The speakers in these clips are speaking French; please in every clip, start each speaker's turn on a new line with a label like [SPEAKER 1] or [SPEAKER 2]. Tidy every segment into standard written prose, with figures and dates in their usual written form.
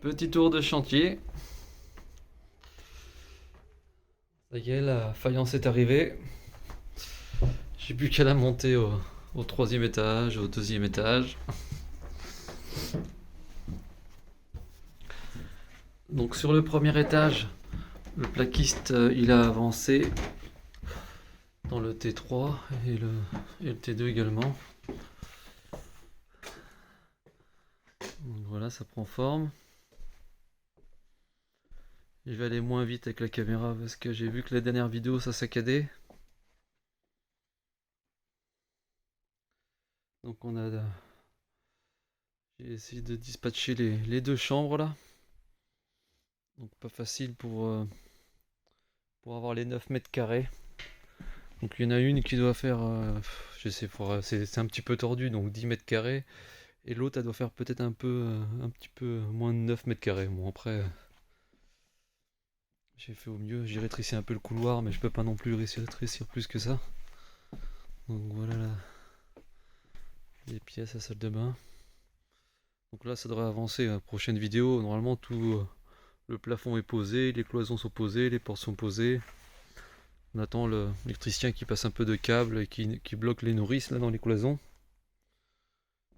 [SPEAKER 1] Petit tour de chantier. Ça y est, la faïence est arrivée. J'ai plus qu'à la monter au troisième étage, au deuxième étage. Donc sur le premier étage, le plaquiste il a avancé dans le T3 et le T2 également. Donc voilà, ça prend forme. Je vais aller moins vite avec la caméra parce que j'ai vu que la dernière vidéo ça saccadait. Donc j'ai essayé de dispatcher les deux chambres là. Donc pas facile pour avoir les 9 mètres carrés. Donc il y en a une qui doit faire, je sais, c'est un petit peu tordu, donc 10 mètres carrés. Et l'autre, elle doit faire peut-être un petit peu moins de 9 mètres carrés. Bon après, j'ai fait au mieux. J'ai rétréci un peu le couloir, mais je peux pas non plus rétrécir plus que ça. Donc voilà les pièces à salle de bain. Donc là, ça devrait avancer. Prochaine vidéo, normalement tout le plafond est posé, les cloisons sont posées, les portes sont posées. On attend l'électricien qui passe un peu de câble et qui bloque les nourrices là dans les cloisons.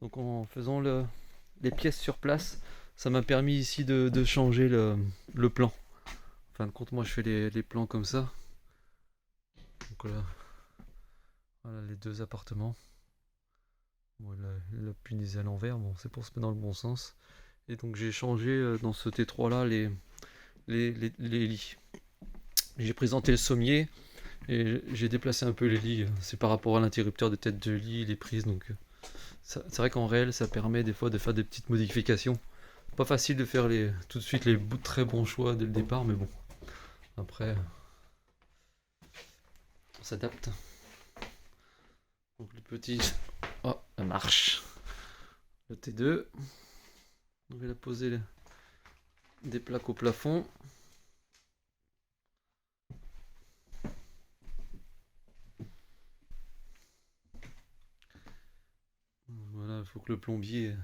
[SPEAKER 1] Donc en faisant les pièces sur place, ça m'a permis ici de changer le plan. En fin de compte, moi je fais les plans comme ça. Donc voilà les deux appartements. Bon, il a punaisé à l'envers, bon c'est pour se mettre dans le bon sens. Et donc j'ai changé dans ce T3 là les lits. J'ai présenté le sommier et j'ai déplacé un peu les lits. C'est par rapport à l'interrupteur de tête de lit, les prises. Donc c'est vrai qu'en réel ça permet des fois de faire des petites modifications. Pas facile de faire tout de suite les très bons choix dès le départ, mais bon. Après, on s'adapte. Donc le petit... Oh, ça marche. Le T2. Donc il a posé des plaques au plafond. Voilà, il faut que le plombier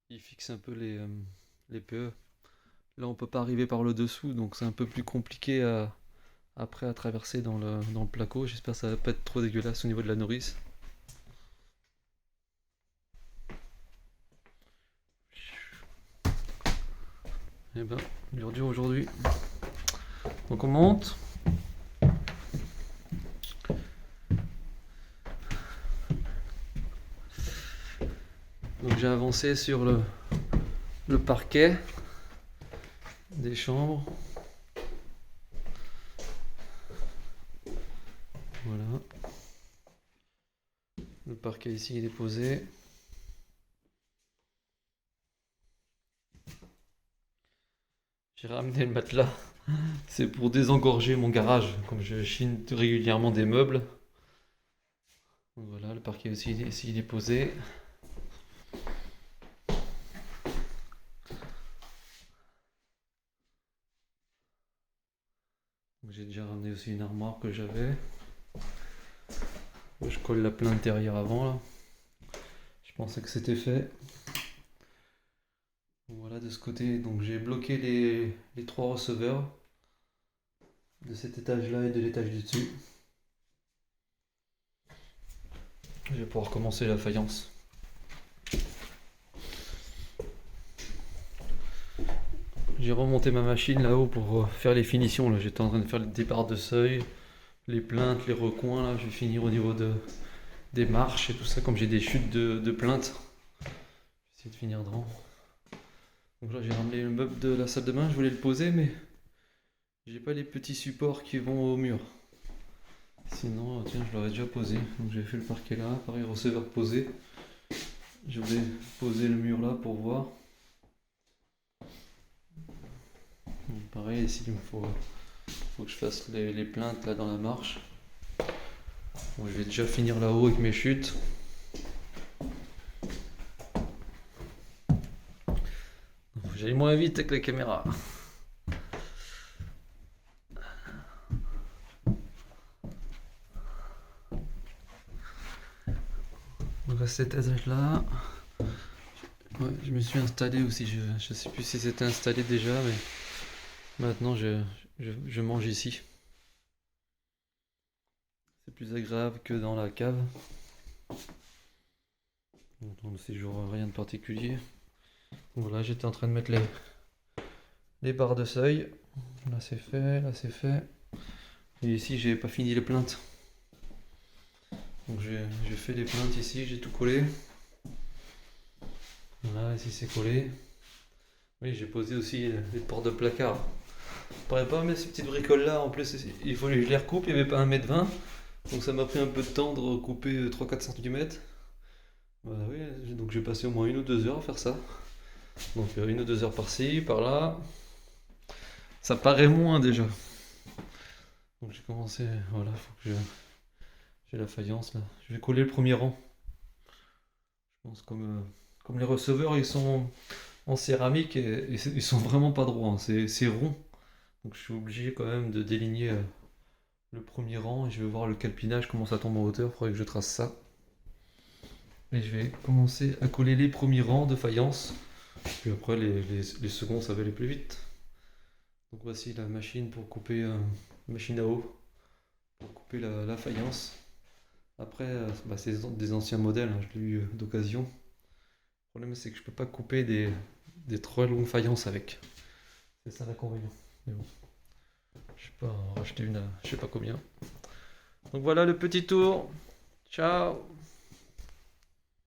[SPEAKER 1] il fixe un peu les PE. Là, on peut pas arriver par le dessous, donc c'est un peu plus compliqué après à traverser dans le placo. J'espère que ça va pas être trop dégueulasse au niveau de la nourrice. Et ben, dur aujourd'hui. Donc on monte. Donc j'ai avancé sur le parquet des chambres. Voilà. Le parquet ici il est posé. J'ai ramené le matelas. C'est pour désengorger mon garage, comme je chine régulièrement des meubles. Donc voilà, le parquet aussi ici il est posé. J'ai déjà ramené aussi une armoire que j'avais. Je colle la plainte derrière avant là. Je pensais que c'était fait. Voilà de ce côté, donc j'ai bloqué les trois receveurs de cet étage là et de l'étage du dessus. Je vais pouvoir commencer la faïence. J'ai remonté ma machine là-haut pour faire les finitions. Là, j'étais en train de faire le départ de seuil, les plaintes, les recoins. Là, je vais finir au niveau des marches et tout ça, comme j'ai des chutes de plaintes. Je vais essayer de finir devant. Donc là, j'ai ramené le meuble de la salle de bain. Je voulais le poser, mais j'ai pas les petits supports qui vont au mur. Sinon, tiens, je l'aurais déjà posé. Donc j'ai fait le parquet là, pareil, receveur posé. Je vais poser le mur là pour voir. Donc, pareil, ici, il me faut que je fasse les plaintes là dans la marche. Bon, je vais déjà finir là-haut avec mes chutes. J'allais moins vite avec la caméra. Donc à cet étage là, Ouais, je me suis installé aussi, je sais plus si c'était installé déjà, mais maintenant je mange ici. C'est plus agréable que dans la cave. Donc, dans le séjour, rien de particulier. Voilà, j'étais en train de mettre les barres de seuil. Là c'est fait, là c'est fait. Et ici j'ai pas fini les plaintes. Donc j'ai fait les plaintes ici, j'ai tout collé. Voilà, ici c'est collé. Oui, j'ai posé aussi les portes de placard. Je pourrais pas mettre ces petites bricoles là, en plus il faut que je les recoupe, il n'y avait pas 1,20 m. Donc ça m'a pris un peu de temps de recouper 3-4 cm. Voilà, oui, donc j'ai passé au moins 1 ou 2 heures à faire ça. Donc 1 ou 2 heures par-ci, par-là. Ça paraît moins déjà. Donc j'ai commencé, voilà, faut que j'ai la faïence là. Je vais coller le premier rang. Je pense comme les receveurs ils sont en céramique et ils sont vraiment pas droits, hein. C'est rond. Donc je suis obligé quand même de déligner le premier rang et je vais voir le calpinage, comment ça tombe en hauteur. Il faudrait que je trace ça. Et je vais commencer à coller les premiers rangs de faïence. Puis après les seconds ça va aller plus vite. Donc voici la machine pour couper, machine à eau, pour couper la faïence. Après, bah, c'est des anciens modèles, hein, je l'ai eu d'occasion. Le problème c'est que je peux pas couper des trop longues faïences avec. C'est ça l'inconvénient. Mais bon, je sais pas, en racheter une à je sais pas combien. Donc voilà le petit tour. Ciao!